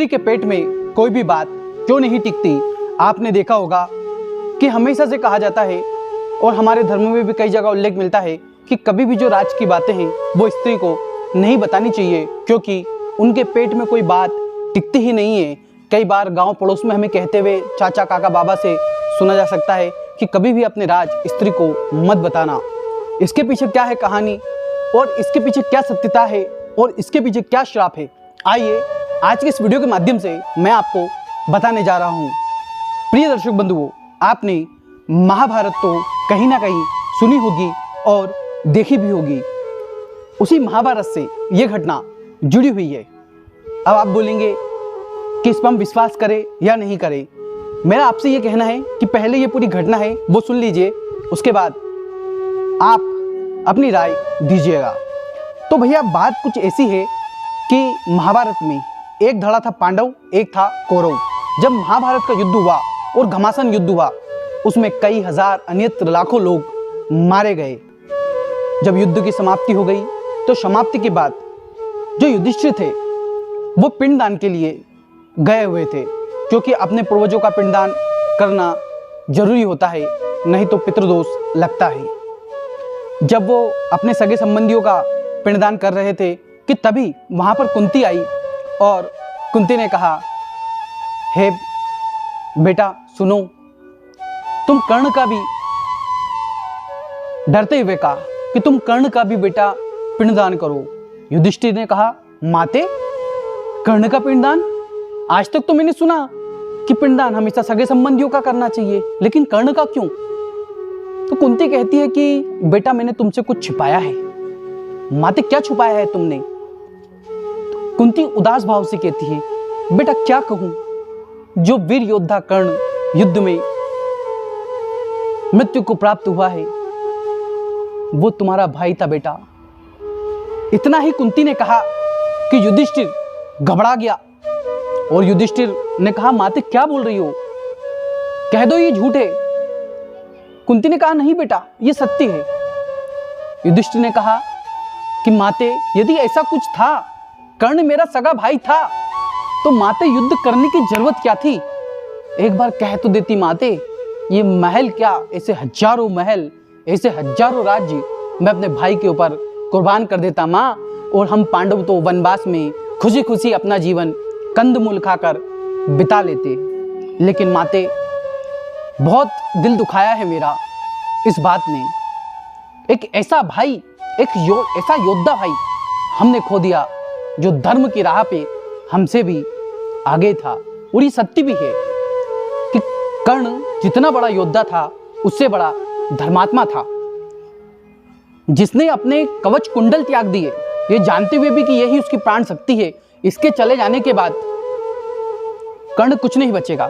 स्त्री के पेट में कोई भी बात क्यों नहीं टिकती। आपने देखा होगा कि हमेशा से कहा जाता है और हमारे धर्म में भी कई जगह उल्लेख मिलता है कि कभी भी जो राज की बातें हैं वो स्त्री को नहीं बतानी चाहिए, क्योंकि उनके पेट में कोई बात टिकती ही नहीं है। कई बार गांव पड़ोस में हमें कहते हुए चाचा काका बाबा से सुना जा सकता है कि कभी भी अपने राज स्त्री को मत बताना। इसके पीछे क्या है कहानी और इसके पीछे क्या सत्यता है और इसके पीछे क्या श्राप है, आइए आज के इस वीडियो के माध्यम से मैं आपको बताने जा रहा हूँ। प्रिय दर्शक बंधुओं, आपने महाभारत तो कहीं ना कहीं सुनी होगी और देखी भी होगी। उसी महाभारत से ये घटना जुड़ी हुई है। अब आप बोलेंगे कि इस पर हम विश्वास करें या नहीं करें। मेरा आपसे ये कहना है कि पहले ये पूरी घटना है वो सुन लीजिए, उसके बाद आप अपनी राय दीजिएगा। तो भैया बात कुछ ऐसी है कि महाभारत में एक धड़ा था पांडव, एक था कौरव। जब महाभारत का युद्ध हुआ और घमासान युद्ध हुआ, उसमें कई हजार अन्यत्र लाखों लोग मारे गए। जब युद्ध की समाप्ति हो गई तो समाप्ति के बाद जो युधिष्ठिर थे वो पिंडदान के लिए गए हुए थे, क्योंकि अपने पूर्वजों का पिंडदान करना जरूरी होता है, नहीं तो पितृदोष लगता है। जब वो अपने सगे संबंधियों का पिंडदान कर रहे थे कि तभी वहाँ पर कुंती आई और कुंती ने कहा, हे बेटा सुनो, तुम कर्ण का भी, डरते हुए कहा कि तुम कर्ण का भी बेटा पिंडदान करो। युधिष्ठिर ने कहा, माते कर्ण का पिंडदान? आज तक तो मैंने सुना कि पिंडदान हमेशा सगे संबंधियों का करना चाहिए, लेकिन कर्ण का क्यों? तो कुंती कहती है कि बेटा मैंने तुमसे कुछ छिपाया है। माते क्या छुपाया है तुमने? तो कुंती उदास भाव से कहती है, बेटा क्या कहूं, जो वीर योद्धा कर्ण युद्ध में मृत्यु को प्राप्त हुआ है वो तुम्हारा भाई था बेटा। इतना ही कुंती ने कहा कि युधिष्ठिर घबरा गया और युधिष्ठिर ने कहा, माते क्या बोल रही हो, कह दो ये झूठ है। कुंती ने कहा, नहीं बेटा ये सत्य है। युधिष्ठिर ने कहा कि माते यदि ऐसा कुछ था, कर्ण मेरा सगा भाई था, तो माते युद्ध करने की जरूरत क्या थी? एक बार कह तो देती माते, ये महल क्या, ऐसे हजारों महल, ऐसे हजारों राज्य मैं अपने भाई के ऊपर कुर्बान कर देता माँ, और हम पांडव तो वनवास में खुशी खुशी अपना जीवन कंदमूल खाकर बिता लेते। लेकिन माते बहुत दिल दुखाया है मेरा इस बात ने। एक ऐसा भाई, ऐसा योद्धा भाई हमने खो दिया जो धर्म की राह पे हमसे भी आगे था। और ये सत्य भी है कि कर्ण जितना बड़ा योद्धा था उससे बड़ा धर्मात्मा था, जिसने अपने कवच कुंडल त्याग दिए, ये जानते हुए भी कि यही उसकी प्राण शक्ति है। इसके चले जाने के बाद कर्ण कुछ नहीं बचेगा।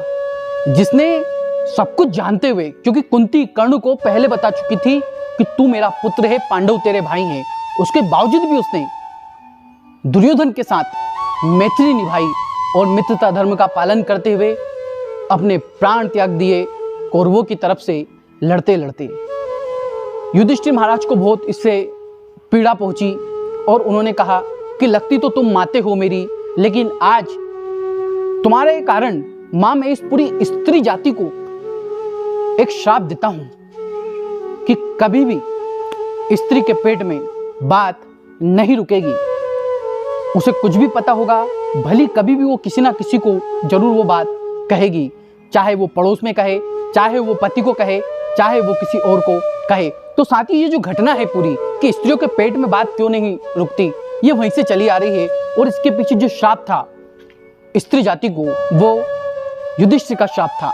जिसने सब कुछ जानते हुए, क्योंकि कुंती कर्ण को पहले बता चुकी थी कि तू मेरा पुत्र है, पांडव तेरे भाई हैं, उसके बावजूद भी उसने दुर्योधन के साथ मैत्री निभाई और मित्रता धर्म का पालन करते हुए अपने प्राण त्याग दिए कौरवों की तरफ से लड़ते लड़ते। युधिष्ठिर महाराज को बहुत इससे पीड़ा पहुंची और उन्होंने कहा कि लगती तो तुम माते हो मेरी, लेकिन आज तुम्हारे कारण मां मैं इस पूरी स्त्री जाति को एक श्राप देता हूं कि कभी भी स्त्री के पेट में बात नहीं रुकेगी। उसे कुछ भी पता होगा, भली कभी भी वो किसी ना किसी को जरूर वो बात कहेगी, चाहे वो पड़ोस में कहे, चाहे वो पति को कहे, चाहे वो किसी और को कहे। तो साथ ही ये जो घटना है पूरी कि स्त्रियों के पेट में बात क्यों नहीं रुकती, ये वहीं से चली आ रही है। और इसके पीछे जो श्राप था स्त्री जाति को, वो युधिष्ठिर का श्राप था।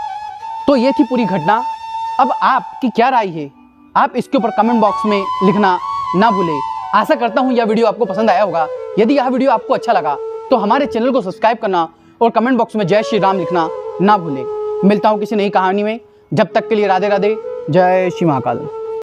तो ये थी पूरी घटना। अब आपकी क्या राय है, आप इसके ऊपर कमेंट बॉक्स में लिखना ना भूलें। आशा करता हूँ यह वीडियो आपको पसंद आया होगा। यदि यह वीडियो आपको अच्छा लगा तो हमारे चैनल को सब्सक्राइब करना और कमेंट बॉक्स में जय श्री राम लिखना ना भूलें। मिलता हूँ किसी नई कहानी में, जब तक के लिए राधे राधे, जय श्री महाकाल।